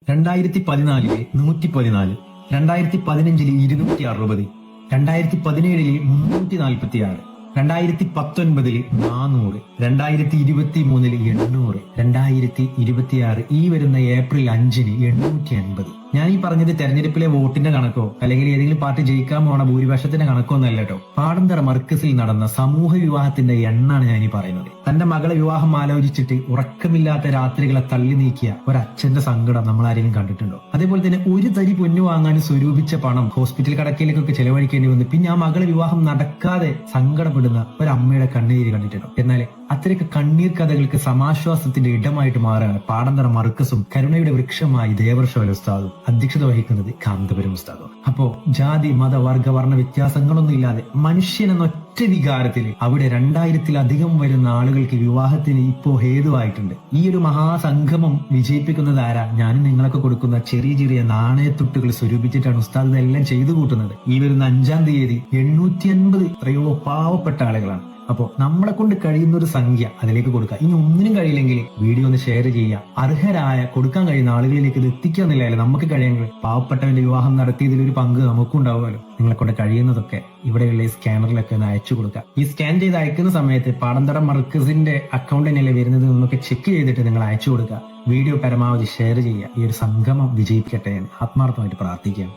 2014 114, 2015 260, 2017 346, 2019 400, 2023 800, 2026 ഈ വരുന്ന ഏപ്രിൽ 5-ന് 850. ഞാൻ ഈ പറഞ്ഞത് തെരഞ്ഞെടുപ്പിലെ വോട്ടിന്റെ കണക്കോ അല്ലെങ്കിൽ ഏതെങ്കിലും പാർട്ടി ജയിക്കാൻ പോണ ഭൂരിപക്ഷത്തിന്റെ കണക്കോ ഒന്നല്ല കേട്ടോ. പാടന്തറ മർക്കസിൽ നടന്ന സമൂഹ വിവാഹത്തിന്റെ എണ്ണാണ് ഞാൻ ഈ പറയുന്നത്. തന്റെ മകളെ വിവാഹം ആലോചിച്ചിട്ട് ഉറക്കമില്ലാത്ത രാത്രികളെ തള്ളി നീക്കിയ ഒരച്ഛന്റെ സങ്കടം നമ്മൾ ആരെങ്കിലും കണ്ടിട്ടുണ്ടോ? അതേപോലെ തന്നെ ഒരു തരി പൊന്നു വാങ്ങാൻ സ്വരൂപിച്ച പണം ഹോസ്പിറ്റൽ കടക്കയിലേക്കൊക്കെ ചെലവഴിക്കേണ്ടി വന്നു. പിന്നെ ആ മകളെ വിവാഹം നടക്കാതെ സങ്കടപ്പെടുന്ന ഒരമ്മയുടെ കണ്ണീര് കണ്ടിട്ടുണ്ടോ? എന്നാൽ അത്രയ്ക്ക് കണ്ണീർ കഥകൾക്ക് സമാശ്വാസത്തിന്റെ ഇടമായിട്ട് മാറാണ് പാടന്തറ മർക്കസും കരുണയുടെ വൃക്ഷമായി ദേവർഷോല ഉസ്താദും അധ്യക്ഷത വഹിക്കുന്നത് കാന്തപുരം ഉസ്താദും. അപ്പോ ജാതി മത വർഗ വർണ്ണ വ്യത്യാസങ്ങളൊന്നും ഇല്ലാതെ മനുഷ്യൻ എന്ന ഒറ്റ വികാരത്തിൽ അവിടെ 2000-ലധികം വരുന്ന ആളുകൾക്ക് വിവാഹത്തിന് ഇപ്പോ ഹേതുവായിട്ടുണ്ട്. ഈ ഒരു മഹാസംഗമം വിജയിപ്പിക്കുന്നത് ആരാ? ഞാനും നിങ്ങളൊക്കെ കൊടുക്കുന്ന ചെറിയ ചെറിയ നാണയത്തുട്ടുകൾ സ്വരൂപിച്ചിട്ടാണ് ഉസ്താദ് ഇതെല്ലാം ചെയ്തു കൂട്ടുന്നത്. ഈ വരുന്ന 5-ാം തീയതി 850 എത്രയോ പാവപ്പെട്ട ആളുകളാണ്. അപ്പോ നമ്മളെ കൊണ്ട് കഴിയുന്ന ഒരു സംഖ്യ അതിലേക്ക് കൊടുക്കുക. ഇനി ഒന്നിനും കഴിയില്ലെങ്കിൽ വീഡിയോ ഒന്ന് ഷെയർ ചെയ്യുക. അർഹരായ കൊടുക്കാൻ കഴിയുന്ന ആളുകളിലേക്ക് ഇത് എത്തിക്കുക എന്നില്ലല്ലോ നമുക്ക് കഴിയെങ്കിൽ. പാവപ്പെട്ടവന്റെ വിവാഹം നടത്തിയതിലൊരു പങ്ക് നമുക്കും ഉണ്ടാവുമല്ലോ. നിങ്ങളെ കൊണ്ട് കഴിയുന്നതൊക്കെ ഇവിടെയുള്ള ഈ സ്കാനറിലൊക്കെ ഒന്ന് അയച്ചു കൊടുക്കുക. ഈ സ്കാൻ ചെയ്ത് അയക്കുന്ന സമയത്ത് പാടന്തറ മർക്കസിന്റെ അക്കൗണ്ട് തന്നെയല്ലേ വരുന്നത് എന്നൊക്കെ ചെക്ക് ചെയ്തിട്ട് നിങ്ങൾ അയച്ചു കൊടുക്കുക. വീഡിയോ പരമാവധി ഷെയർ ചെയ്യുക. ഈ ഒരു സംഗമം വിജയിക്കട്ടെ എന്ന് ആത്മാർത്ഥമായിട്ട് പ്രാർത്ഥിക്കുകയാണ്.